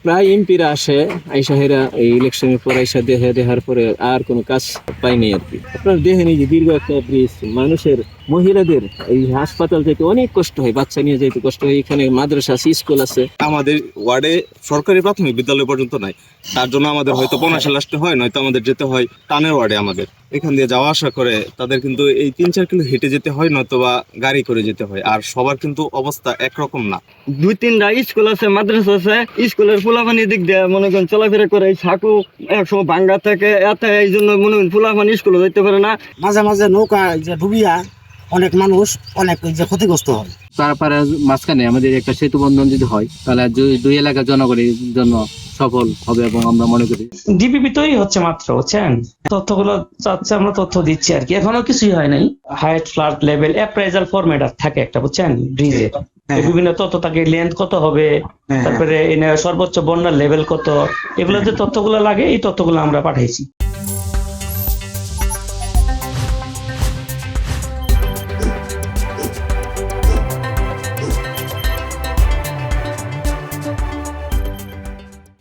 প্রায় এমপিরা আসে, আইসা হেরা এই ইলেকশনের পর আইসা দেহার পরে আর কোনো কাজ পাইনি আর কি। আপনার দেখেন এই যে দীর্ঘ একটা ব্রিজ, মানুষের মহিলাদের এই হাসপাতাল থেকে অনেক কষ্ট হয়, বাচ্চা নিয়ে যেতে কষ্ট হয়। এখানে মাদ্রাসা আছে, স্কুল আছে। আমাদের ওয়ার্ডে সরকারি প্রাথমিক বিদ্যালয় পর্যন্ত নাই, তার জন্য আমাদের হয়তো পনাশাল আসতে হয়, নয়তো আমাদের যেতে হয় টানের ওয়ার্ডে। আমাদের এখান দিয়ে যাওয়া আসা করে তাদের কিন্তু এই 3-4 কিলো হেঁটে যেতে হয়, নয়তো বা গাড়ি করে যেতে হয়। আর সবার কিন্তু অবস্থা একরকম না। 2-3টা স্কুল আছে, মাদ্রাসা আছে। স্কুলের পোলাপানি দিক দিয়ে মনে করেন চলাফেরা করে এই সাঁকু একসময় ভাঙ্গা থাকে, এতে এই জন্য মনে করেন পোলাপানি স্কুলে যেতে পারে না। মাঝে মাঝে নৌকা যে ডুবিয়া অনেক মানুষ অনেক যে ক্ষতিগ্রস্ত হয়। পাড়ার মাঝখানে আমাদের একটা সেতু বন্ধন যদি হয়, তাহলে দুই এলাকার জনগণের জন্য সফল হবে এবং আমরা মনে করি। ডিপিপি তৈরি হচ্ছে মাত্র, বুঝছেন, তথ্যগুলো চাচ্ছে, আমরা তথ্য দিচ্ছি আর কি, এখনো কিছুই হয় নাই। Height, flood level, appraisal format থাকে একটা, বুঝছেন, ব্রিজে বিভিন্ন তথ্য থাকে, লেন্থ কত হবে, তারপরে সর্বোচ্চ বন্যার লেভেল কত, এগুলো যে তথ্যগুলো লাগে এই তথ্যগুলো আমরা পাঠাইছি।